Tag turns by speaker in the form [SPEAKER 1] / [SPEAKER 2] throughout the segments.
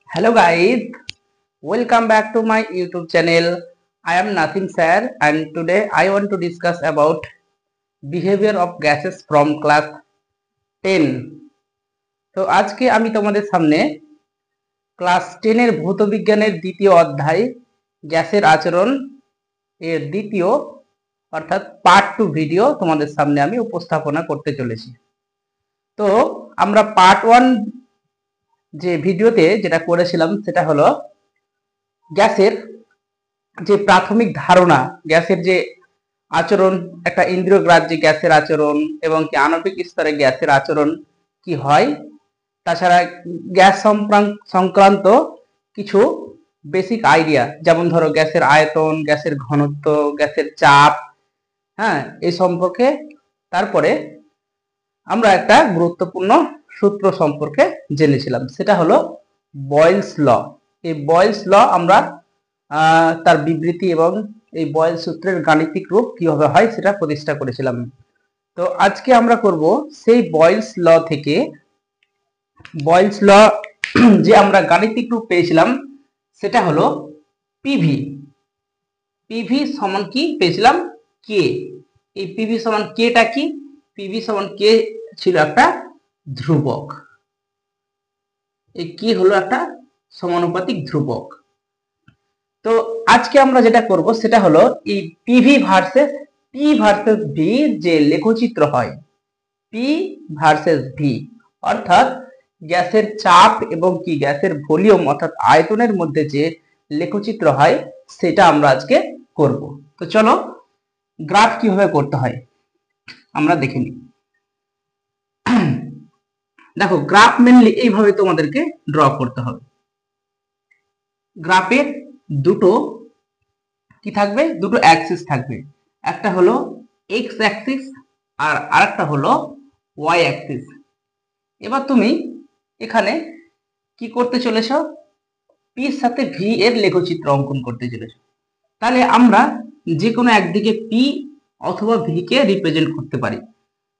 [SPEAKER 1] Hello guys, welcome back to my YouTube channel. I am Nasim sir and today I want to discuss about behavior of gases from class 10. তো আজকে আমি তোমাদের সামনে class 10 এর ভৌতবিজ্ঞানের দ্বিতীয় অধ্যায় গ্যাসের আচরণ এর দ্বিতীয় অর্থাৎ পার্ট 2 ভিডিও তোমাদের সামনে আমি উপস্থাপনা করতে চলেছি। তো আমরা পার্ট 1 যে ভিডিওতে যেটা করেছিলাম সেটা হলো গ্যাসের যে প্রাথমিক ধারণা, গ্যাসের যে আচরণ, একটা ইন্দ্রিয়গ্রাহ্য গ্যাসের আচরণ এবং কি আণবিক স্তরে গ্যাসের আচরণ কি হয়, তাছাড়া গ্যাস সংক্রান্ত কিছু বেসিক আইডিয়া, যেমন ধরো গ্যাসের আয়তন, গ্যাসের ঘনত্ব, গ্যাসের চাপ, হ্যাঁ, এই সম্পর্কে। তারপরে আমরা একটা গুরুত্বপূর্ণ সূত্র সম্পর্কে জেনেছিলাম, সেটা হলো বয়েলস ল। এই বয়েলস ল আমরা তার বিবৃতি এবং এই বয়েল সূত্রের গাণিতিক রূপ কিভাবে হয় সেটা প্রতিষ্ঠা করেছিলাম। তো আজকে আমরা করব সেই বয়েলস ল থেকে, বয়েলস ল যে আমরা গাণিতিক রূপ পেয়েছিলাম সেটা হলো পিভি। পিভি সমান কি পেয়েছিলাম? কে। এই পিভি সমান কেটা কি? পিভি সমান কে ছিল একটা ধ্রুবক। এই কি হলো একটা সমানুপাতিক ধ্রুবক। তো আজকে আমরা যেটা করব সেটা হলো এই PV versus P versus V যে লেখচিত্র হয়, পি ভার্সেস ভি, অর্থাৎ গ্যাসের চাপ এবং কি গ্যাসের ভলিউম অর্থাৎ আয়তনের মধ্যে যে লেখচিত্র হয় সেটা আমরা আজকে করব। তো চলো গ্রাফ কিভাবে করতে হয় আমরা দেখে নিই। দেখো, গ্রাফ মেনলি এইভাবে তোমাদেরকে ড্র করতে হবে। গ্রাফের দুটো কি থাকবে? দুটো অ্যাক্সিস থাকবে, একটা হলো এক্স অ্যাক্সিস আর আরেকটা হলো ওয়াই অ্যাক্সিস। এবার তুমি এখানে কি করতে চলেছ? পির সাথে ভি এর লেখচিত্র অঙ্কন করতে চলেছ। তাহলে আমরা যে কোনো একদিকে পি অথবা ভি কে রিপ্রেজেন্ট করতে পারি।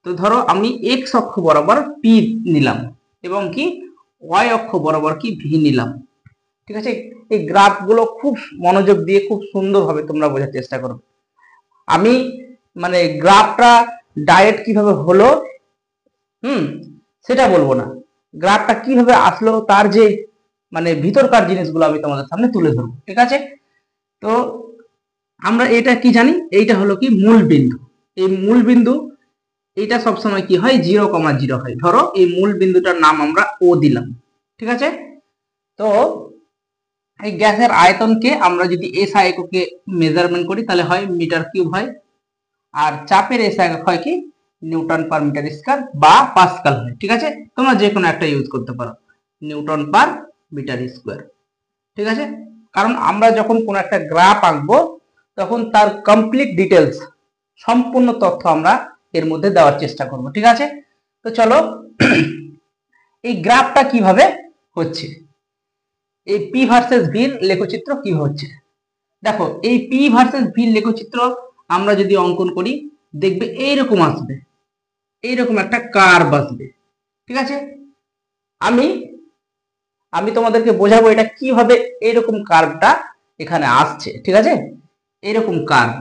[SPEAKER 1] তো ধরো আমি এক্স অক্ষ বরাবর পি নিলাম এবং কি ওয়াই অক্ষ বরাবর কি ভি নিলাম। ঠিক আছে, এই গ্রাফগুলো খুব মনোযোগ দিয়ে খুব সুন্দরভাবে তোমরা বোঝার চেষ্টা করো। আমি মানে গ্রাফটা ডাইরেক্ট কিভাবে হলো সেটা বলবো না, গ্রাফটা কিভাবে আসলো তার যে মানে ভিতরকার জিনিসগুলো আমি তোমাদের সামনে তুলে ধরবো। ঠিক আছে, তো আমরা এটা কি জানি? এইটা হলো কি মূল বিন্দু। এই মূল বিন্দু এটা সবসময় কি হয়? 0,0 হয়। ধরো এই মূল বিন্দুটার নাম আমরা ও দিলাম। ঠিক আছে, তো এই গ্যাসের আয়তনকে আমরা যদি এসআই এককে মেজারমেন্ট করি তাহলে হয় মিটার কিউব হয়, আর চাপের এসআই একক হয় কি নিউটন পার মিটার স্কয়ার বা পাস্কাল হয়। ঠিক আছে, তোমরা যে কোনো একটা ইউজ করতে পারো, নিউটন পার মিটার স্কয়ার। ঠিক আছে, কারণ আমরা যখন কোনো একটা গ্রাফ আঁকবো তখন তার কমপ্লিট ডিটেলস, সম্পূর্ণ তথ্য আমরা এর মধ্যে দেওয়ার চেষ্টা করব। ঠিক আছে, তো চলো এই গ্রাফটা কিভাবে হচ্ছে, এই পি ভার্সেস ভির লেখচিত্র কি হচ্ছে। দেখো, এই পি ভার্সেস ভির লেখচিত্র আমরা যদি অঙ্কন করি দেখবে এইরকম আসবে, এইরকম একটা কার্ভ আসবে। ঠিক আছে, আমি আমি তোমাদেরকে বোঝাবো এটা কিভাবে এইরকম কার্ভটা এখানে আসছে। ঠিক আছে, এইরকম কার্ভ,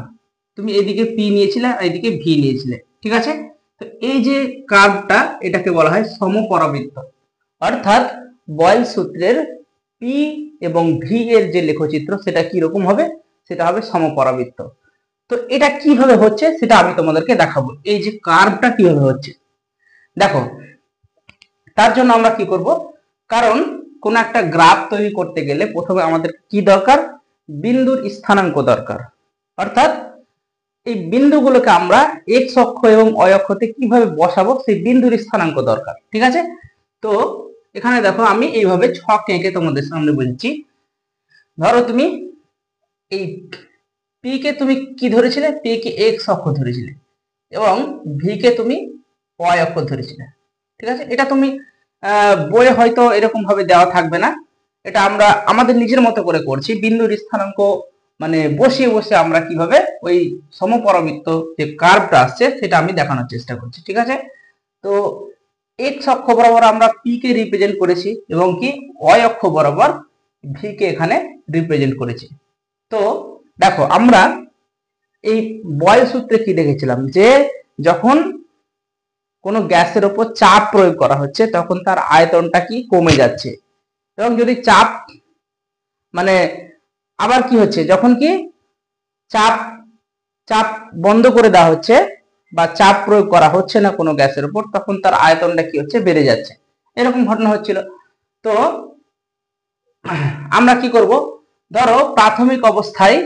[SPEAKER 1] তুমি এদিকে পি নিয়েছিলে আর এদিকে ভি নিয়েছিলে। ঠিক আছে, তো এই যে কার্ভটা এটাকে বলা হয় সমপরাবৃত্ত, অর্থাৎ বয়েল সূত্রের পি এবং ভি এর যে লেখচিত্র সেটা কি রকম হবে? সেটা হবে সমপরাবৃত্ত। তো এটা কিভাবে হচ্ছে সেটা আমি তোমাদেরকে দেখাবো, এই যে কার্ভটা কিভাবে হচ্ছে। দেখো, তার জন্য আমরা কি করব? কারণ কোন একটা গ্রাফ তৈরি করতে গেলে প্রথমে আমাদের কি দরকার? বিন্দুর স্থানাঙ্ক দরকার, অর্থাৎ এই বিন্দুগুলোকে আমরা এক্স অক্ষ এবং ওয়াই অক্ষতে কিভাবে বসাবো সেই বিন্দুর স্থানাঙ্ক দরকার। ঠিক আছে, তো এখানে দেখো আমি এইভাবে ছক এঁকে তোমাদের সামনে বলছি। ধরো তুমি এই পি কে তুমি কি ধরেছিলে? পি কে এক্স অক্ষ ধরেছিলে এবং ভি কে তুমি ওয়াই অক্ষ ধরেছিলে। ঠিক আছে, এটা তুমি বইয়ে হয়তো এরকম ভাবে দেওয়া থাকবে না, এটা আমরা আমাদের নিজের মতো করে করছি। বিন্দুর স্থানাঙ্ক মানে বসিয়ে বসে আমরা কিভাবে ওই সমপরাবৃত্ত যে কার্ভটা আসছে সেটা আমি দেখানোর চেষ্টা করছি। ঠিক আছে, তো এক্স অক্ষ বরাবর আমরা পি কে রিপ্রেজেন্ট করেছি এবং কি ওয়াই অক্ষ বরাবর ভি কে এখানে রিপ্রেজেন্ট করেছি। তো দেখো আমরা এই বয়েল সূত্রে কি দেখেছিলাম যে যখন কোনো গ্যাসের উপর চাপ প্রয়োগ করা হচ্ছে তখন তার আয়তনটা কি কমে যাচ্ছে, এবং যদি চাপ মানে আবার কি হচ্ছে যখন কি চাপ চাপ বন্ধ করে দেওয়া হচ্ছে বা চাপ প্রয়োগ করা হচ্ছে না কোনো গ্যাসের উপর, তখন তার আয়তনটা কি হচ্ছে বেড়ে যাচ্ছে, এরকম ঘটনা হচ্ছিল। তো আমরা কি করব, ধরো প্রাথমিক অবস্থায়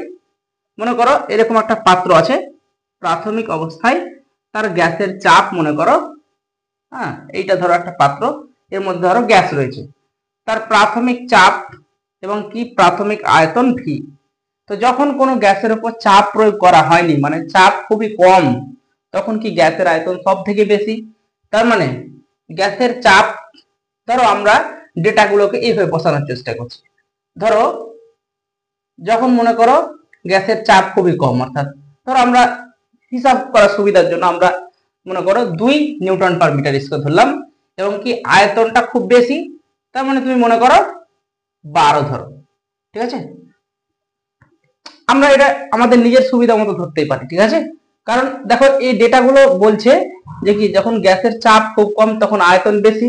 [SPEAKER 1] মনে করো এরকম একটা পাত্র আছে, প্রাথমিক অবস্থায় তার গ্যাসের চাপ মনে করো, হ্যাঁ এইটা ধরো একটা পাত্র, এর মধ্যে ধরো গ্যাস রয়েছে, তার প্রাথমিক চাপ এবং কি প্রাথমিক আয়তন ভি। তো যখন কোনো গ্যাসের উপর চাপ প্রয়োগ করা হয়নি, মানে চাপ খুবই কম, তখন কি গ্যাসের আয়তন সব থেকে বেশি। তার মানে গ্যাসের চাপ, ধরো আমরা ডেটাগুলোকে এইভাবে বসানোর চেষ্টা করছি। ধরো যখন মনে করো গ্যাসের চাপ খুবই কম, অর্থাৎ ধরো আমরা হিসাব করার সুবিধার জন্য আমরা মনে করো 2 নিউটন/মিটার স্কয়ার ধরলাম, এবং কি আয়তনটা খুব বেশি, তার মানে তুমি মনে করো 12 ধরো, ঠিক আছে। আমরা এটা আমাদের নিজের সুবিধা মতো ধরতেই পারি, ঠিক আছে। কারণ দেখো এই ডেটাগুলো বলছে যে কি যখন গ্যাসের চাপ খুব কম তখন আয়তন বেশি,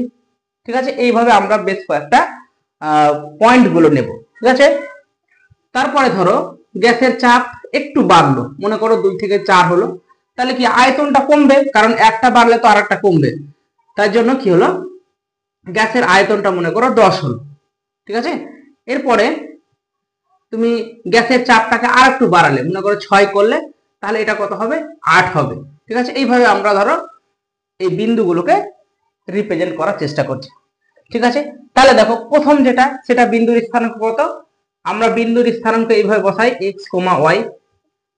[SPEAKER 1] ঠিক আছে। এইভাবে আমরা বেশ কয়েকটা পয়েন্ট গুলো নেব, ঠিক আছে। তারপরে ধরো গ্যাসের চাপ একটু বাড়লো, মনে করো 2 থেকে 4 হলো, তাহলে কি আয়তনটা কমবে, কারণ একটা বাড়লে তো আরেকটা কমবে। তার জন্য কি হলো, গ্যাসের আয়তনটা মনে করো 10 হলো, ঠিক আছে। এরপরে তুমি গ্যাসের চাপটাকে আর একটু বাড়ালে, মনে করো 6 করলে, তাহলে এটা কত হবে, 8 হবে, ঠিক আছে। এইভাবে আমরা ধরো এই বিন্দুগুলোকে রিপ্রেজেন্ট করার চেষ্টা করছি, ঠিক আছে। তাহলে দেখো প্রথম যেটা, সেটা বিন্দুর স্থানাঙ্ক কত, আমরা বিন্দুর স্থানাঙ্ক এইভাবে বসাই এক্স কমা ওয়াই,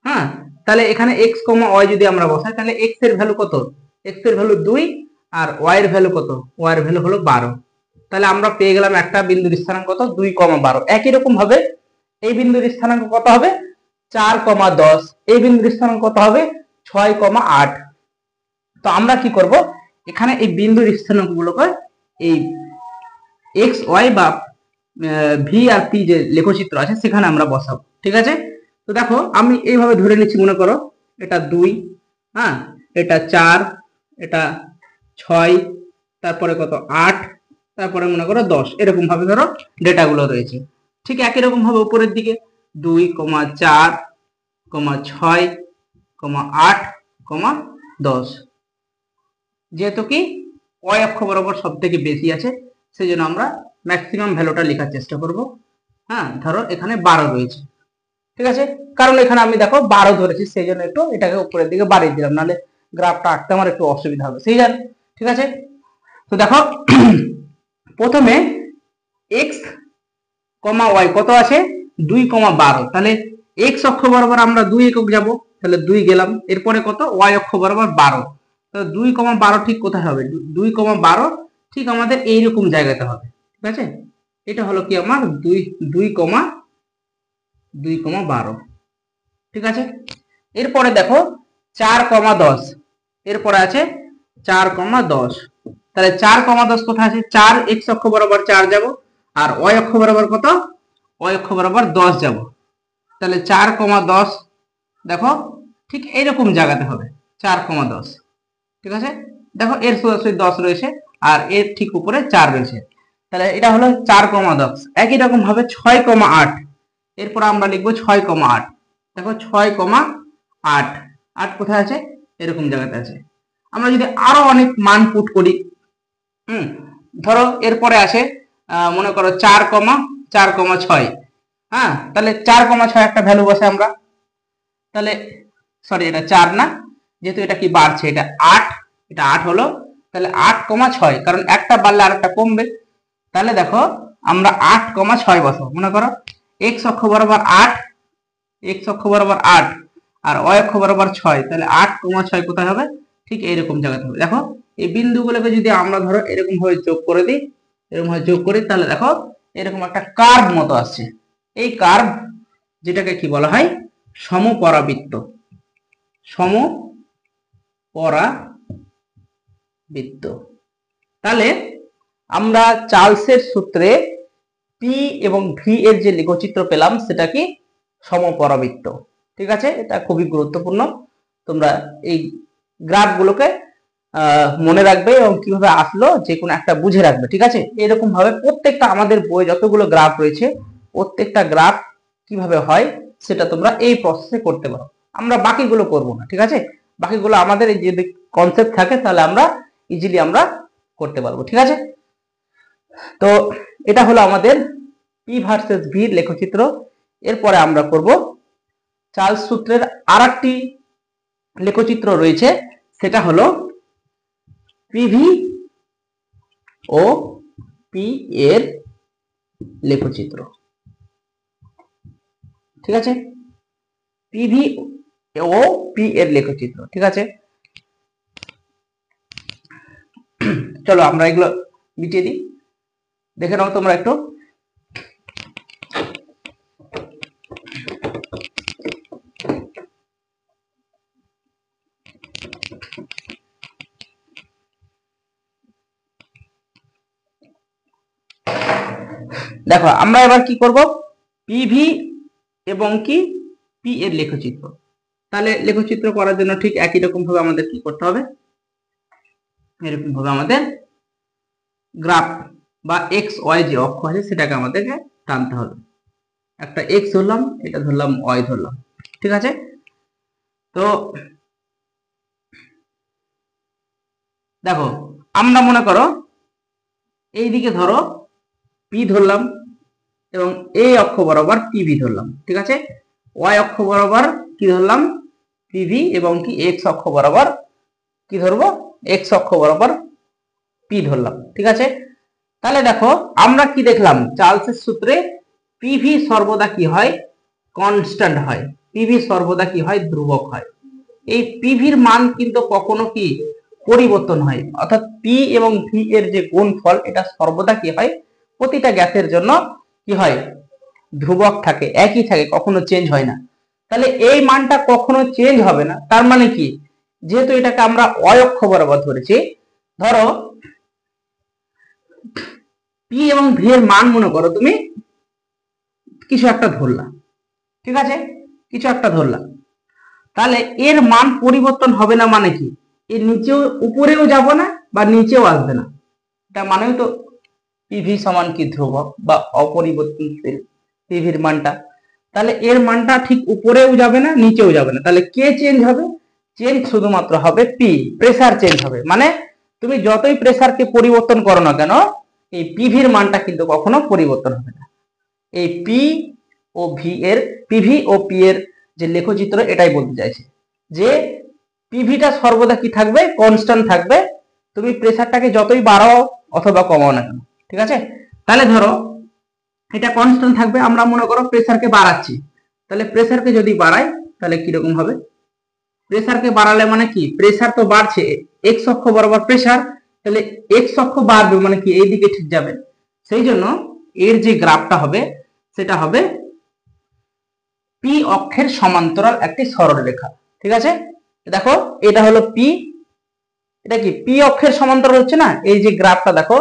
[SPEAKER 1] হ্যাঁ। তাহলে এখানে এক্স কমা ওয়াই যদি আমরা বসাই, তাহলে এক্স এর ভ্যালু কত, এক্স এর ভ্যালু 2, আর ওয়াই এর ভ্যালু কত, ওয়াই এর ভ্যালু হলো 12। তাহলে আমরা পেয়ে গেলাম একটা বিন্দুর স্থানাঙ্ক কত, 2,12। একই রকম ভাবে এই বিন্দুর স্থানাঙ্ক কত হবে, 4,10। এই বিন্দুর স্থানাঙ্ক কত হবে, 6,8। তো আমরা কি করব, এখানে এই বিন্দুর স্থানাঙ্ক গুলোকে এই এক্স ওয়াই বা ভি আর পি যে লেখচিত্র আছে সেখানে আমরা বসাবো, ঠিক আছে। তো দেখো আমি এইভাবে ধরে নিচ্ছি, মনে করো এটা 2, হ্যাঁ, এটা 4, এটা 6, তারপরে কত 8, তারপরে মনে করো 10, এরকম ভাবে ধরো ডেটাগুলো রয়েছে। ঠিক একই রকম ভাবে উপরের দিকে 2,4, 6, 8, 10। যেহেতু কি ওয়াই অক্ষ বরাবর সব থেকে বেশি আছে, সেই জন্য আমরা ম্যাক্সিমাম ভ্যালুটা লেখার চেষ্টা করব। হ্যাঁ, ধরো এখানে 12 রয়েছে, ঠিক আছে। কারণ এখানে আমি দেখো 12 ধরেছি, সেই জন্য একটু এটাকে উপরের দিকে বাড়িয়ে দিলাম, নাহলে গ্রাফটা আঁকতে আমার একটু অসুবিধা হবে, সেই জন্য, ঠিক আছে। তো দেখো প্রথমে এক্স কমা ওয়াই কত আছে, 2,12। তাহলে এক্স অক্ষ বরাবর আমরা 2 একক যাব, তাহলে 2 গেলাম। এরপরে কত, ওয়াই অক্ষ বরাবর 12। তো 2,12 ঠিক কোথায় হবে, 2,12 ঠিক আমাদের এইরকম জায়গাতে হবে, ঠিক আছে। এটা হলো কি আমার 2,12, ঠিক আছে। এরপরে দেখো 4,10, এরপরে আছে 4,10। তাহলে 4,10 কোথায় আছে, 4 এক্স অক্ষ বরাবর 4 যাব, আর ওয়াই অক্ষ বরাবর কত, ওয়াই অক্ষ বরাবর 10 যাব। তাহলে 4,10 দেখো ঠিক এইরকম জায়গাতে হবে, 4,10, ঠিক আছে। দেখো এর সরাসরি 10 রয়েছে, আর এর ঠিক উপরে 4 রয়েছে, তাহলে এটা হলো 4,10। একই রকম ভাবে 6,8, এরপর আমরা লিখবো 6,8। দেখো 6,8, 8 কোথায় আছে, এরকম জায়গাতে আছে। আমরা যদি আরো অনেক মান পুট করি, ধরো এরপরে আসে মনে করো 4,6, হ্যাঁ, তাহলে 4,6 একটা ভ্যালু বসে আমরা, তাহলে সরি এটা 4 না, যেহেতু এটা কি বাড়ছে, এটা 8, এটা 8 হলো, তাহলে 8,6, কারণ একটা বাড়লে আরেকটা কমবে। তাহলে দেখো আমরা 8,6 বসাবো, মনে করো এক্স অক্ষ বরাবর 8, এক্স অক্ষ বরাবর 8, আর ওয়াই অক্ষ বরাবর 6, তাহলে 8,6 কোথায় হবে, ঠিক এইরকম জায়গাতে হবে। দেখো এই বিন্দুগুলোকে যদি আমরা ধরো এরকম ভাবে যোগ করে দিই, এরকম ভাবে যোগ করি, তাহলে দেখো এরকম একটা কার্ভ মতো আসছে। এই কার্ভ যেটাকে কি বলা হয়, সমপরাবৃত্ত, সমপরাবৃত্ত। তাহলে আমরা চার্লসের সূত্রে পি এবং ভি এর যে লেখচিত্র পেলাম সেটা কি সমপরাবৃত্ত। ঠিক আছে, এটা খুবই গুরুত্বপূর্ণ। তোমরা এই গ্রাফগুলোকে মনে রাখবে এবং কিভাবে আসলো যে কোনো একটা বুঝে রাখবে। ঠিক আছে, এরকম ভাবে প্রত্যেকটা আমাদের বই যতগুলো গ্রাফ রয়েছে প্রত্যেকটা গ্রাফ কিভাবে হয় সেটা তোমরা এই প্রসেসে করতে পারো। আমরা বাকিগুলো করব না। ঠিক আছে, বাকিগুলো আমাদের এই যদি কনসেপ্ট থাকে তাহলে আমরা ইজিলি আমরা করতে পারবো। ঠিক আছে, তো এটা হলো আমাদের পি ভার্সেস ভির লেখচিত্র। এরপরে আমরা করব চার্লস সূত্রের আরেকটি লেখচিত্র রয়েছে, সেটা হলো পিভি ও পি এর লেখচিত্র। ঠিক আছে, পিভি ও পি এর লেখচিত্র। ঠিক আছে, চলো আমরা এগুলো মিটিয়ে দিই, দেখে নাও তোমরা একটু। দেখো আমরা এবার কি করব, পিভি এবং কি পি এর লেখচিত্র। তাহলে লেখচিত্র করার জন্য ঠিক একই রকম ভাবে আমাদের কি করতে হবে, এরকম ভাবে আমাদের গ্রাফ বা এক্স ওয়াই যে অক্ষ আছে সেটাকে আমাদেরকে টানতে হবে। একটা এক্স ধরলাম, এটা ধরলাম ওয়াই ধরলাম। ঠিক আছে, তো দেখো আমরা মনে করো এইদিকে ধরো পি ধরলাম এবং এই অক্ষ বরাবর পিভি ধরলাম। ঠিক আছে, ওয়াই অক্ষ বরাবর কি ধরলাম পিভি এবং কি এক্স অক্ষ বরাবর কি ধরবো এক্স অক্ষ বরাবর পি ধরলাম। ঠিক আছে, তাহলে দেখো আমরা কি দেখলাম, চার্লসের সূত্রে পিভি সর্বদা কি হয় কনস্ট্যান্ট হয়, পিভি সর্বদা কি হয় ধ্রুবক হয়। এই পিভির মান কিন্তু কখনো কি পরিবর্তন হয়, অর্থাৎ পি এবং ভি এর যে গুণফল এটা সর্বদা কি হয় প্রতিটা গ্যাসের জন্য কি হয় ধ্রুবক থাকে, একই থাকে, কখনো চেঞ্জ হয় না। তাহলে এই মানটা কখনো চেঞ্জ হবে না, তার মানে কি যেহেতু এটাকে আমরা ওয়াই অক্ষ বরাবর ধরেছি, ধরো পি এবং ভি এর মান মনে করো তুমি কিছু একটা ধরলাম। ঠিক আছে, কিছু একটা ধরলাম, তাহলে এর মান পরিবর্তন হবে না মানে কি এর নিচেও উপরেও যাব না বা নিচেও আসবে না, এটা মানেও তো পিভি সমান কি ধ্রুবক বা অপরিবর্তনশীল পিভির মানটা। তাহলে এর মানটা ঠিক উপরেও যাবে না নিচেও যাবে না, তাহলে কে চেঞ্জ হবে, চেঞ্জ শুধুমাত্র হবে পি, প্রেসার চেঞ্জ হবে। মানে তুমি যতই প্রেসারকে পরিবর্তন করো না কেন এই পিভির মানটা কিন্তু কখনো পরিবর্তন হবে না। এই পি ও ভি এর পিভি ও পি এর যে লেখচিত্র এটাই বলতে চাইছে যে পিভিটা সর্বদা কি থাকবে কনস্ট্যান্ট থাকবে, তুমি প্রেসারটাকে যতই বাড়াও অথবা কমাও না কেন। ঠিক আছে, তাহলে ধরো এটা কনস্ট্যান্ট থাকবে, আমরা মনে করো প্রেসারকে বাড়াচ্ছি, তাহলে প্রেসারকে যদি বাড়াই তাহলে কিরকম হবে, প্রেসারকে বাড়ালে মানে কি প্রেসার তো বাড়ছে, এক্স অক্ষ বরাবর প্রেসার, তাহলে এক্স অক্ষ বাড়বে মানে কি এইদিকে ঠিক যাবে। সেই জন্য এর যে গ্রাফটা হবে সেটা হবে পি অক্ষের সমান্তরাল একটি সরল রেখা। ঠিক আছে, দেখো এটা হলো পি, এটা কি পি অক্ষের সমান্তরাল হচ্ছে না, এই যে গ্রাফটা দেখো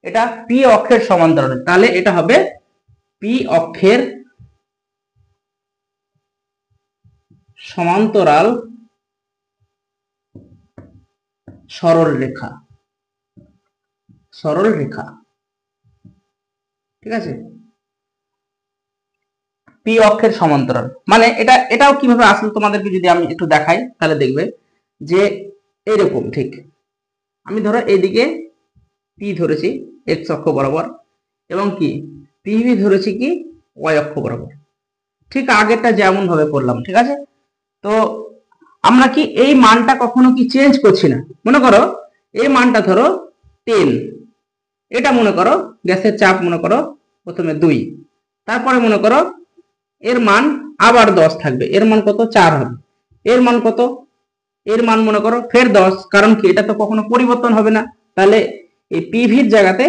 [SPEAKER 1] এটা পি অক্ষের সমান্তরাল, তাহলে এটা হবে পি অক্ষের সমান্তরাল সরল রেখা, সরল রেখা। ঠিক আছে, পি অক্ষের সমান্তরাল মানে এটাও কিভাবে আসলে তোমাদেরকে যদি আমি একটু দেখাই তাহলে দেখবে যে এরকম ঠিক আমি ধরো এইদিকে পি ধরেছি এক্স অক্ষ বরাবর এবং কি পিভি ধরেছি কি ওয়াই অক্ষ বরাবর, ঠিক আগেরটা যেমন ভাবে করলাম। ঠিক আছে, তো আমরা কি এই মানটা কখনো কি চেঞ্জ করছি না, মনে করো এই মানটা ধরো 10, এটা মনে করো গ্যাসের চাপ মনে করো প্রথমে 2, তারপরে মনে করো এর মান আবার 10 থাকবে, এর মান কত 4 হবে, এর মান কত, এর মান মনে করো ফের 10, কারণ কি এটা তো কখনো পরিবর্তন হবে না, তাহলে এই পিভির জায়গাতে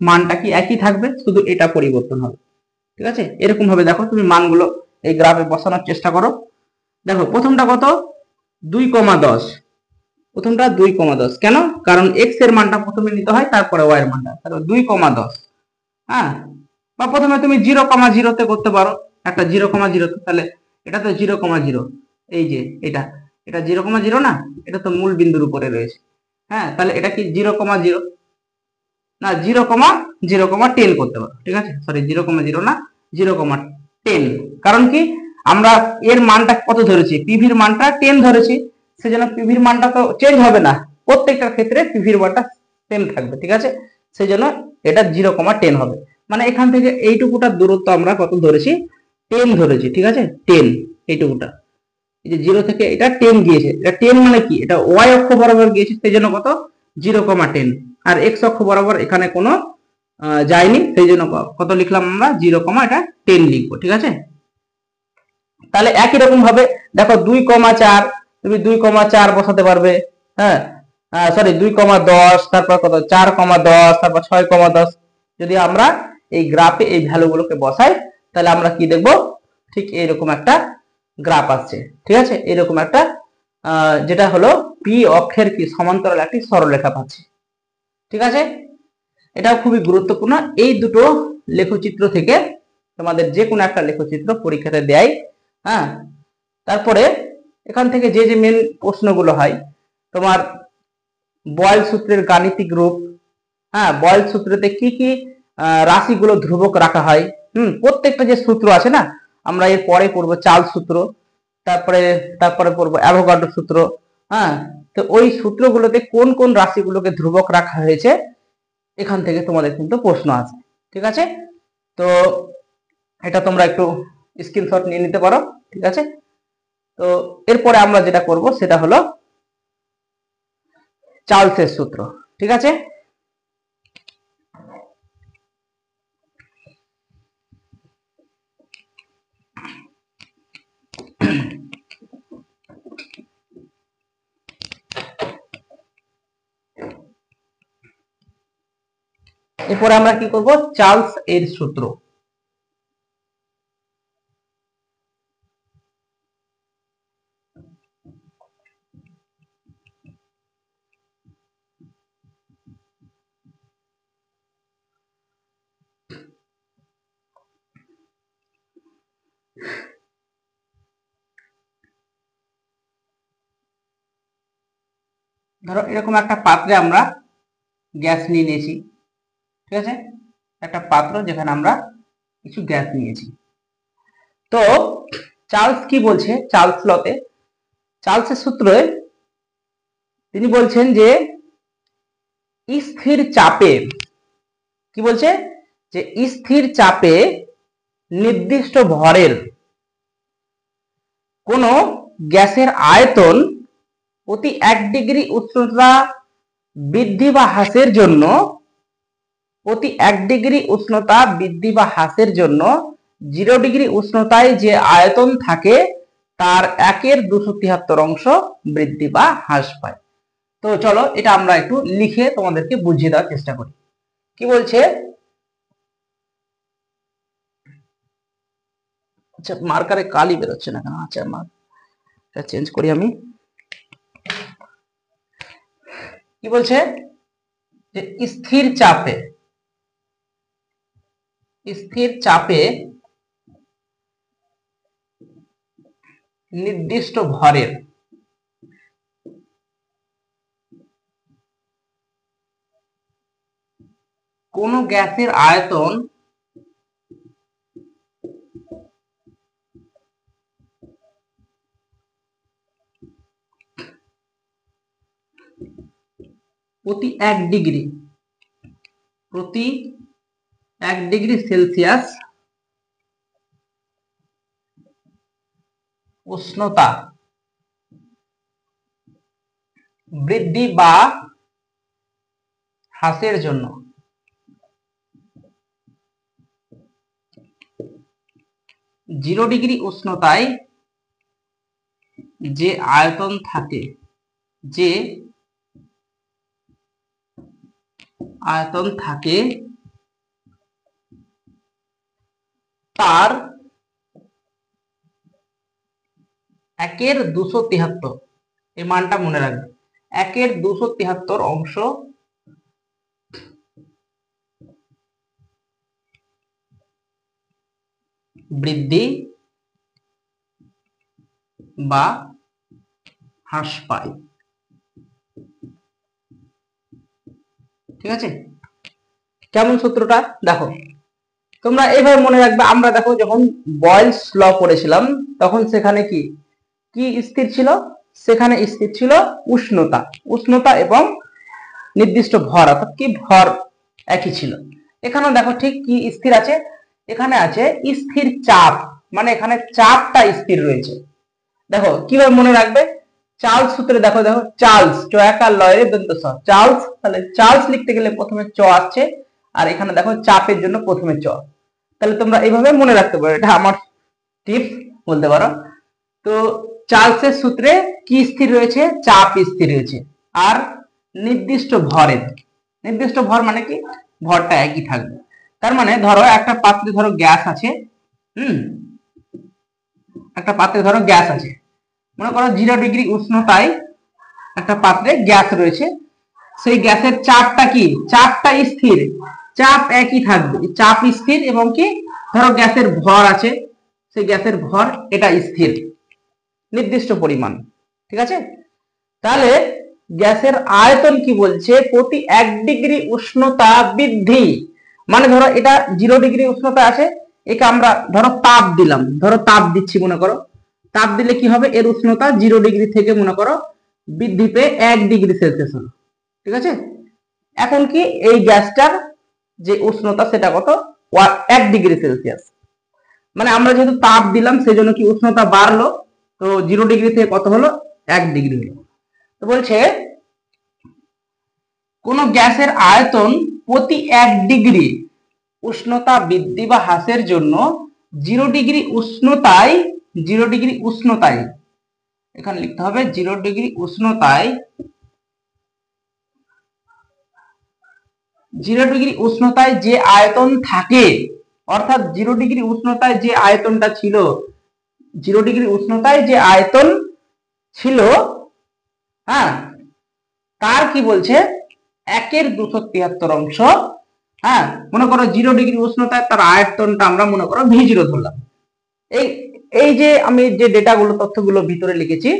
[SPEAKER 1] মানটা কি একই থাকবে, শুধু এটা পরিবর্তন হবে। ঠিক আছে, এরকম ভাবে দেখো তুমি মানগুলো এই গ্রাফে বসানোর চেষ্টা করো। দেখো প্রথমটা কত 2,10, প্রথমটা 2,10, কেন? কারণ এক্স এর মানটা প্রথমে নিতে হয়, তারপরে ওয়াই এর মানটা। তাহলে 2,10, হ্যাঁ, বা প্রথমে তুমি 0,0 করতে পারো, একটা 0,0, তাহলে এটা তো 0,0, এই যে এটা এটা 0,0 না, এটা তো মূল বিন্দুর উপরে রয়েছে, হ্যাঁ, তাহলে এটা কি 0,0 না, 0,10 করতে পারো, ঠিক আছে, সরি 0,0 না, 0,10। কারণ কি, আমরা এর মানটা কত ধরেছি, পিভির মানটা 10 ধরেছি, সেজন্য পিভির মানটা তো চেঞ্জ হবে না, প্রত্যেকটার ক্ষেত্রে পিভির মানটা সেম থাকবে, ঠিক আছে, সেজন্য এটা 0,10 হবে। মানে এখান থেকে এইটুকুটার দূরত্ব আমরা কত ধরেছি, 10 ধরেছি, ঠিক আছে, 10, এইটুকুটা, এই যে 0 থেকে এটা 10 গিয়েছে, এটা 10 মানে কি, এটা ওয়াই অক্ষ বরাবর গিয়েছে, সেই জন্য কত, 0,10। আর এক্স অক্ষ বরাবর এখানে কোনো যায়নি, সেই জন্য কত লিখলাম আমরা, 0,10 লিখবো, ঠিক আছে। তাহলে একই রকম ভাবে দেখো 2,4, তুমি 2,4 বসাতে পারবে, হ্যাঁ, সরি 2,10, তারপর কত 4,10, তারপর 6,10। যদি আমরা এই গ্রাফে এই ভ্যালুগুলোকে বসাই, তাহলে আমরা কি দেখবো, ঠিক এইরকম একটা গ্রাফ আসছে, ঠিক আছে, এরকম একটা যেটা হলো পি অক্ষের কি সমান্তরাল একটি সরলরেখা পাচ্ছি, ঠিক আছে। এটাও খুবই গুরুত্বপূর্ণ, এই দুটো লেখচিত্র থেকে তোমাদের যে কোনো একটা লেখচিত্র পরীক্ষাতে দেয়, হ্যাঁ। তারপরে এখান থেকে যে যে মেন প্রশ্নগুলো হয়, তোমার বয়েল সূত্রের গাণিতিক রূপ, হ্যাঁ, বয়েল সূত্রতে কি কি রাশিগুলো ধ্রুবক রাখা হয়, প্রত্যেকটা যে সূত্র আছে না, আমরা এর পরে পড়বো চার্লস সূত্র, তারপরে তারপরে পড়বো অ্যাভোগাড্রো সূত্র, হ্যাঁ। তো ওই সূত্রগুলোতে কোন কোন রাশিগুলোকে ধ্রুবক রাখা হয়েছে, এখান থেকে তোমাদের কিন্তু প্রশ্ন আছে, ঠিক আছে। তো এটা তোমরা একটু স্ক্রিনশট নিয়ে নিতে পারো, ঠিক আছে। তো এরপরে আমরা যেটা করব সেটা হলো চার্লসের সূত্র, ঠিক আছে। এরপরে আমরা কি করব, চার্লস এর সূত্র। ধরো এরকম একটা পাত্রে আমরা গ্যাস নিয়ে নিয়েছি, ঠিক আছে, একটা পাত্র যেখানে আমরা কিছু গ্যাস নিয়েছি। তো চার্লস কি বলছে, চার্লস লতে, চার্লসের সূত্রে তিনি বলছেন যে স্থির চাপে, কি বলছে, যে স্থির চাপে নির্দিষ্ট ভরের কোন গ্যাসের আয়তন প্রতি 1 ডিগ্রি উষ্ণতা বৃদ্ধি বা হ্রাসের জন্য, প্রতি 1 ডিগ্রি উষ্ণতা বৃদ্ধি বা হ্রাসের জন্য 0 ডিগ্রি উষ্ণতায় যে আয়তন থাকে তার 1/273 অংশ বৃদ্ধি বা হ্রাস পায়। তো চলো এটা আমরা একটু লিখে তোমাদেরকে বুঝিয়ে দেওয়ার চেষ্টা করি। কি বলছে, আচ্ছা মার্কারে কালি বেরোচ্ছে না কেন, আচ্ছা মার্কারটা চেঞ্জ করি আমি। কি বলছে, যে স্থির চাপে, স্থির চাপে নির্দিষ্ট ভরের কোন গ্যাসের আয়তন প্রতি 1 ডিগ্রি, প্রতি 1 ডিগ্রি সেলসিয়াস উষ্ণতা বৃদ্ধি বা হ্রাসের জন্য 0 ডিগ্রি উষ্ণতায় যে আয়তন থাকে, যে আয়তন থাকে তার 1/273, এই মানটা মনে রাখবে, 1 এর 273 অংশ বৃদ্ধি বা হ্রাস পায়। ঠিক আছে, কেমন সূত্রটা দেখো, তোমরা এইভাবে মনে রাখবে। আমরা দেখো যখন বয়েলস ল পড়েছিলাম তখন সেখানে কি কি স্থির ছিল, সেখানে স্থির ছিল উষ্ণতা, উষ্ণতা এবং নির্দিষ্ট ভর, অর্থাৎ কি ভর একই ছিল। এখানেও দেখো ঠিক কি স্থির আছে, এখানে আছে স্থির চাপ, মানে এখানে চাপটা স্থির রয়েছে। দেখো কিভাবে মনে রাখবে, চার্লস সূত্রে দেখো, দেখো চার্লস চয়াকার লয়ের দন্ত স চার্লস, তাহলে চার্লস লিখতে গেলে প্রথমে চ আসছে, আর এখানে দেখো চাপের জন্য প্রথমে চ। তাহলে তোমরা এইভাবে মনে রাখতে পারো, এটা আমার টিপস বলতে পারো। তো চার্লসের সূত্রে কি স্থির রয়েছে, চাপ স্থির রয়েছে, আর নির্দিষ্ট ভরের, নির্দিষ্ট ভর মানে কি ভরটা একই থাকবে। তার মানে ধরো একটা পাত্রে ধরো গ্যাস আছে, একটা পাত্রে ধরো গ্যাস আছে, মনে করো 0 ডিগ্রি উষ্ণতায় একটা পাত্রে গ্যাস রয়েছে, সেই গ্যাসের চাপটা কি, চাপটা স্থির, চাপ একই থাকবে, চাপ স্থির, এবং কি ধরো গ্যাসের ভর আছে, সেই গ্যাসের ভর এটা স্থির নির্দিষ্ট পরিমাণ। ঠিক আছে, তাহলে গ্যাসের আয়তন কি বলছে, প্রতি 1 ডিগ্রি উষ্ণতা বৃদ্ধি, মানে ধরো এটা 0 ডিগ্রি উষ্ণতা আছে, একে আমরা ধরো তাপ দিলাম, ধরো তাপ দিচ্ছি, মনে করো তাপ দিলে কি হবে, এর উষ্ণতা 0 ডিগ্রি থেকে মনে করো বৃদ্ধি পেয়ে 1 ডিগ্রি সেলসিয়াস হলো। ঠিক আছে, এখন কি এই গ্যাসটার যে উষ্ণতা সেটা কত, 1 ডিগ্রি সেলসিয়াস, মানে আমরা যেহেতু তাপ দিলাম সেজন্য কি উষ্ণতা বাড়লো, তো 0 ডিগ্রি থেকে কত হলো, 1 ডিগ্রি হলো। তো বলছে কোন গ্যাসের আয়তন প্রতি 1 ডিগ্রি উষ্ণতা বৃদ্ধি বা হ্রাসের জন্য 0 ডিগ্রি উষ্ণতায়, 0 ডিগ্রি উষ্ণতায়, এখানে লিখতে হবে 0 ডিগ্রি উষ্ণতায়, 0 ডিগ্রি উষ্ণতায় যে আয়তন থাকে, অর্থাৎ 0 ডিগ্রি উষ্ণতায় যে আয়তনটা ছিল, 0 ডিগ্রি উষ্ণতায় যে আয়তন ছিল, হ্যাঁ, তার কি বলছে 1 এর 273 অংশ, হ্যাঁ, মনে করো 0 ডিগ্রি উষ্ণতায় তার আয়তনটা আমরা মনে করো V0 ধরলাম। এই এই যে আমি যে ডেটাগুলো তথ্যগুলো ভিতরে লিখেছি,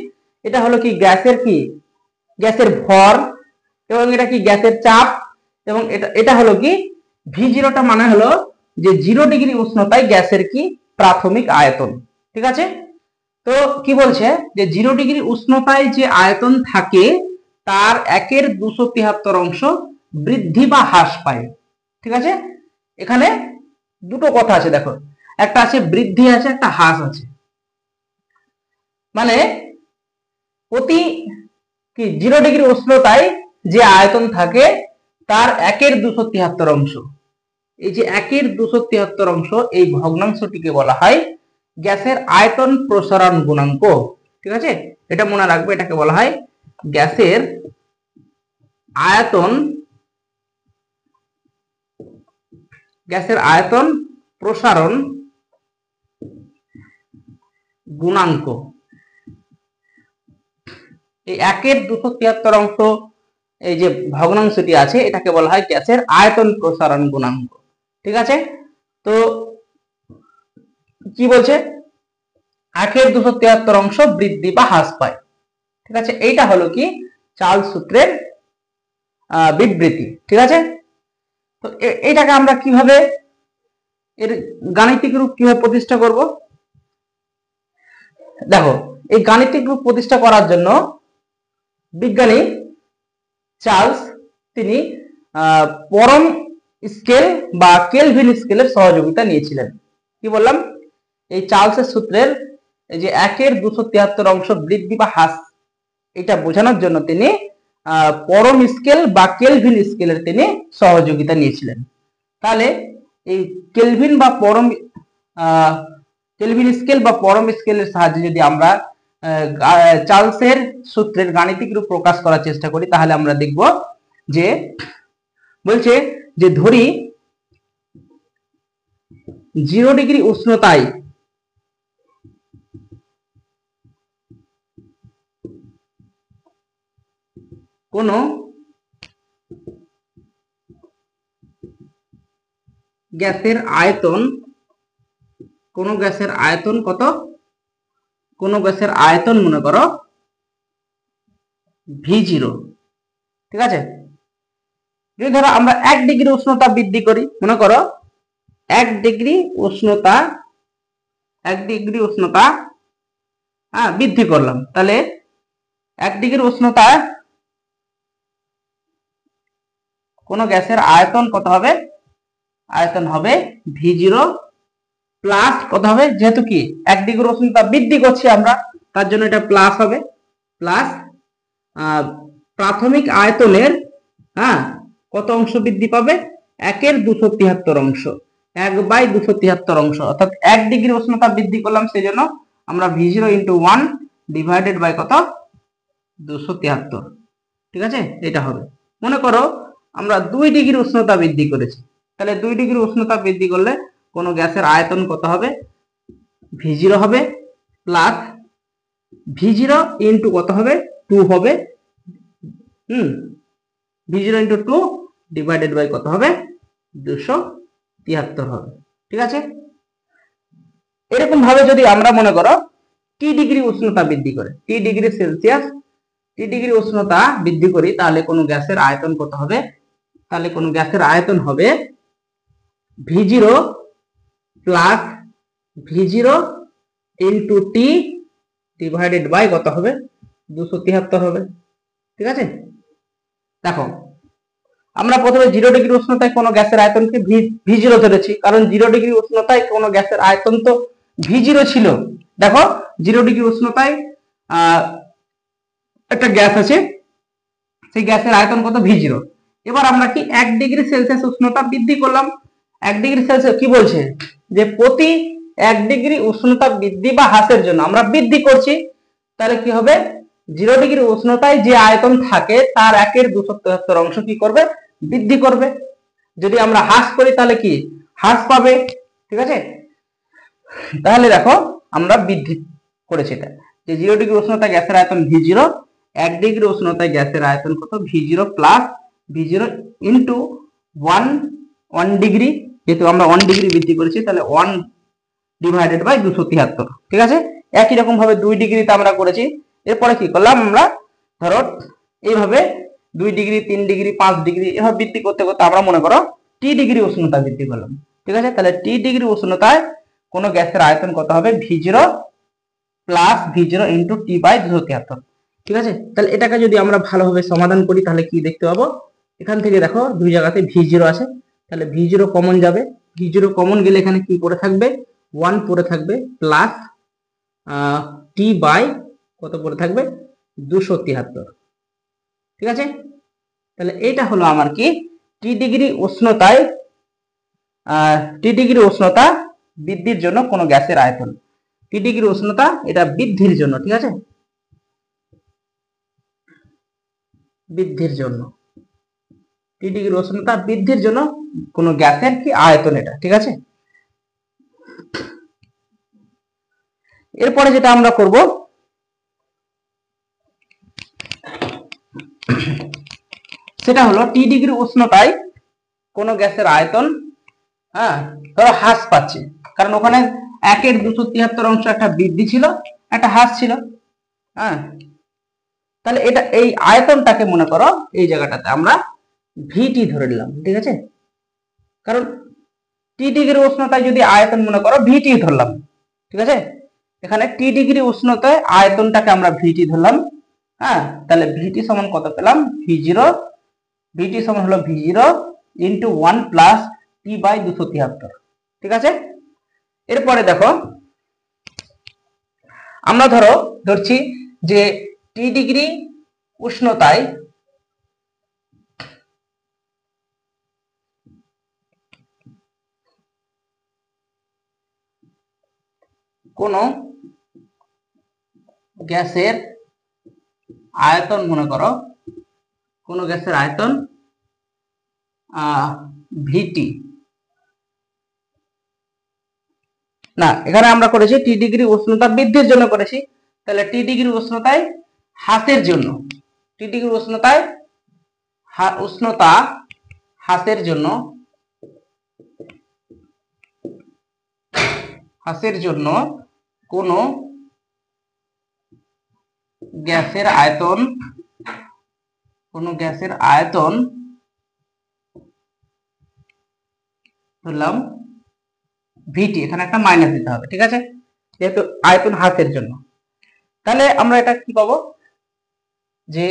[SPEAKER 1] এটা হলো কি গ্যাসের কি, গ্যাসের ভর, এবং এটা কি গ্যাসের চাপ, এবং এটা এটা হলো কি V0টা মানে হলো যে 0 ডিগ্রি উষ্ণতায় গ্যাসের কি প্রাথমিক আয়তন। ঠিক আছে, তো কি বলছে যে 0 ডিগ্রি উষ্ণতায় যে আয়তন থাকে তার 1 এর 273 অংশ বৃদ্ধি বা হ্রাস পায়। ঠিক আছে, এখানে দুটো কথা আছে, দেখো একটা আছে বৃদ্ধি আছে, একটা হ্রাস আছে, মানে প্রতি কি 0 ডিগ্রি উষ্ণতায় যে আয়তন থাকে তার 1 এর 273 অংশ, এই যে 1 এর 273 অংশ, এই ভগ্নাংশটিকে বলা হয় গ্যাসের আয়তন প্রসারণ গুণাঙ্ক। ঠিক আছে, এটা মনে রাখবে, এটাকে বলা হয় গ্যাসের আয়তন, গ্যাসের আয়তন প্রসারণ গুণাঙ্ক। এই 1 এর 273 অংশ, এই যে ভগ্নাংশটি আছে, এটাকে বলা হয় গ্যাসের আয়তন প্রসারণ গুণাঙ্ক। ঠিক আছে, তো কি বলছে 1 এর 273 অংশ বৃদ্ধি বা হ্রাস পায়। ঠিক আছে, এইটা হলো কি চার্লস সূত্রের বিবৃতি। ঠিক আছে, তো এটাকে আমরা কিভাবে এর গাণিতিক রূপ কিভাবে প্রতিষ্ঠা করব, দেখো এই গাণিতিক রূপ প্রতিষ্ঠা করার জন্য বিজ্ঞানী চার্লস তিনি পরম স্কেল বা কেলভিন স্কেলের সহযোগিতা নিয়েছিলেন। কি বললাম, এই চার্লসের সূত্রের এই যে 1 এর 273 অংশ বৃদ্ধি বা হ্রাস, এটা বোঝানোর জন্য তিনি পরম স্কেল বা কেলভিন স্কেলের তিনি সহযোগিতা নিয়েছিলেন। তাহলে এই কেলভিন বা পরম কেলভিন স্কেল বা পরম স্কেলের সাহায্যে যদি আমরা চার্লসের সূত্রের গাণিতিক রূপ প্রকাশ করার চেষ্টা করি, তাহলে আমরা দেখব যে বলছে যে ধরি 0 ডিগ্রি উষ্ণতায়, কোন গ্যাসের আয়তন কত, কোন গ্যাসের আয়তন মনে করো V0, ঠিক আছে। যদি ধরো আমরা 1 ডিগ্রি উষ্ণতা বৃদ্ধি করি, মনে করো 1 ডিগ্রি উষ্ণতা বৃদ্ধি করলাম, তাহলে 1 ডিগ্রি উষ্ণতা কোন গ্যাসের আয়তন কত হবে, আয়তন হবে V0 প্লাস কত হবে, যেহেতু কি 1 ডিগ্রি উষ্ণতা বৃদ্ধি করছি আমরা, তার জন্য এটা প্লাস হবে, প্লাস প্রাথমিক আয়তনের কত অংশ বৃদ্ধি পাবে, 1/273 অংশ, 1/273 অংশ, অর্থাৎ 1 ডিগ্রি উষ্ণতা বৃদ্ধি করলাম, সেই জন্য আমরা V0 × 1 ডিভাইডেড বাই কত, 273, ঠিক আছে, এটা হবে। মনে করো আমরা 2 ডিগ্রি উষ্ণতা বৃদ্ধি করেছি, তাহলে 2 ডিগ্রি উষ্ণতা বৃদ্ধি করলে কোন গ্যাসের আয়তন কত হবে, V0 হবে প্লাস V0 ইন্টু কত হবে, 2 হবে, V0 × 2 ডিভাইডেড বাই কত হবে, 273 হবে, ঠিক আছে। এরকম ভাবে যদি আমরা মনে করো T ডিগ্রি উষ্ণতা বৃদ্ধি করে, T degree Celsius, T degree উষ্ণতা বৃদ্ধি করি, তাহলে কোন গ্যাসের আয়তন কত হবে, তাহলে কোন গ্যাসের আয়তন হবে V0 plus V0 into T divided by কত হবে, 273 হবে, ঠিক আছে। দেখো আমরা প্রথমে 0 ডিগ্রি উষ্ণতায় কোন গ্যাসের আয়তনকে V0 ধরেছি, কারণ 0 ডিগ্রি উষ্ণতায় কোন গ্যাসের আয়তন তো V0 ছিল। দেখো 0 ডিগ্রি উষ্ণতায় একটা গ্যাস আছে, সেই গ্যাসের আয়তন কত, V0। এবার আমরা কি 1 ডিগ্রি সেলসিয়াস উষ্ণতা বৃদ্ধি করলাম, 1 ডিগ্রি সেলসিয়াস কি বলছে, যে প্রতি 1 ডিগ্রি উষ্ণতা বৃদ্ধি বা হ্রাসের জন্য আমরা বৃদ্ধি করছি, তাহলে কি হবে, 0 ডিগ্রি উষ্ণতায় যে আয়তন থাকে তার 1/273 অংশ কি করবে, বৃদ্ধি করবে। যদি আমরা হ্রাস করি তাহলে কি হ্রাস পাবে, ঠিক আছে। তাহলে দেখো আমরা বৃদ্ধি করেছি এটা, যে 0 ডিগ্রি উষ্ণতায় গ্যাসের আয়তন V0, 1 ডিগ্রি উষ্ণতায় গ্যাসের আয়তন কত, V0 plus V0 into 1 degree, যেহেতু আমরা 1 ডিগ্রি বৃদ্ধি করেছি, তাহলে 1 ডিভাইডেড বাই 273, ঠিক আছে। একই রকম ভাবে 2 ডিগ্রিতে আমরা করেছি, এরপরে কি করলাম আমরা, ধরো এইভাবে 2 ডিগ্রি 3 ডিগ্রি 5 ডিগ্রি এভাবে বৃদ্ধি করতে করতে আমরা মনে করো T ডিগ্রি উষ্ণতা বৃদ্ধি করলাম, ঠিক আছে। তাহলে T ডিগ্রি উষ্ণতায় কোন গ্যাসের আয়তন কত হবে, V0 plus V0 into T by 273, ঠিক আছে। তাহলে এটাকে যদি আমরা ভালোভাবে সমাধান করি তাহলে কি দেখতে পাবো, এখান থেকে দেখো দুই জায়গাতে V0 আছে, তাহলে V0 কমন যাবে, V0 কমন গেলে এখানে কি পড়ে থাকবে, 1 পড়ে থাকবে, প্লাস T বাই কত পড়ে থাকবে, 273, ঠিক আছে। তাহলে এটা হলো আমার কি T ডিগ্রি উষ্ণতা বৃদ্ধির জন্য কোন গ্যাসের আয়তন, T ডিগ্রি উষ্ণতা এটা বৃদ্ধির জন্য, ঠিক আছে, বৃদ্ধির জন্য T ডিগ্রি উষ্ণতা বৃদ্ধির জন্য কোন গ্যাসের কি আয়তন এটা, ঠিক আছে। এরপরে যেটা আমরা করব, সেটা হলো T ডিগ্রি উষ্ণতায় কোন গ্যাসের আয়তন ধরো হ্রাস পাচ্ছে, কারণ ওখানে 1/273 অংশ একটা বৃদ্ধি ছিল, একটা হ্রাস ছিল, তাহলে এটা এই আয়তনটাকে মনে করো এই জায়গাটাতে আমরা VT ধরে নিলাম, ঠিক আছে। কারণ T ডিগ্রি উষ্ণতায় যদি আয়তন মনে করো VT ধরলাম, ঠিক আছে। এখানে T ডিগ্রি উষ্ণতায় আয়তনটাকে আমরা VT ধরলাম, তাহলে VT সমান কত পেলাম, VT সমান হলো V0 into 1 plus T by 273, ঠিক আছে। এরপরে দেখো আমরা ধরছি যে T ডিগ্রি উষ্ণতায় কোন গ্যাসের আয়তন মনে করো, কোন গ্যাসের আয়তন VT, না এখানে আমরা করেছি T ডিগ্রি উষ্ণতা বৃদ্ধির জন্য করেছি, তাহলে T ডিগ্রি উষ্ণতায় হ্রাসের জন্য, T ডিগ্রি উষ্ণতায় উষ্ণতা হ্রাসের জন্য কোন গ্যাসের আয়তন ধরলাম ভিটি, এখানে একটা মাইনাস দিতে হবে, ঠিক আছে, যেহেতু আয়তন হ্রাসের জন্য। তাহলে আমরা এটা কি পাবো, যে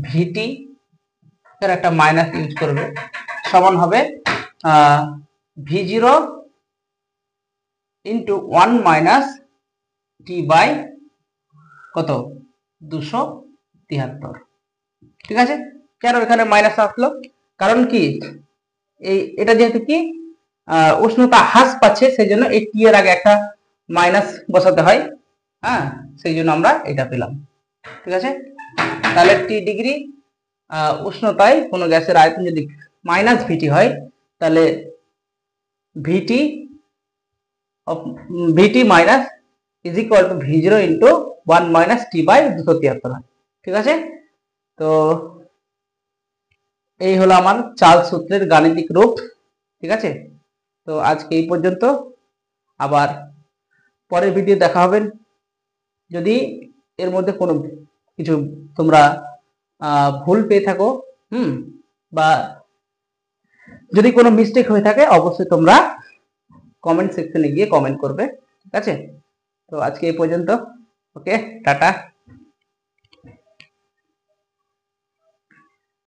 [SPEAKER 1] ভিটি এর একটা মাইনাস ইউজ করবে, সমান হবে V0 into 1 minus T by কত 273। ঠিক আছে, কেন এখানে মাইনাস আসলো, কারণ কি এটা যেহেতু কি উষ্ণতা হ্রাস পাচ্ছে, সেই জন্য এই টি এর আগে একটা মাইনাস বসাতে হয়, হ্যাঁ, সেই জন্য আমরা এটা পেলাম। ঠিক আছে, তাহলে টি ডিগ্রি উষ্ণতায় কোনো গ্যাসের আয়তন যদি মাইনাস ভিটি হয়, তাহলে VT minus is equal to V0 into 1 minus T by 273 হয়। ঠিক আছে, তো এই হলো আমার চার্লস সূত্রের গাণিতিক রূপ। ঠিক আছে, তো আজকে এই পর্যন্ত, আবার পরের ভিডিও দেখা হবে। যদি এর মধ্যে কোনো কিছু তোমরা ভুল পেয়ে থাকো, বা যদি কোনো মিস্টেক হয়ে থাকে, অবশ্যই তোমরা কমেন্ট সেকশনে গিয়ে কমেন্ট করবে। ঠিক আছে, তো আজকে এই পর্যন্ত, ওকে, টাটা।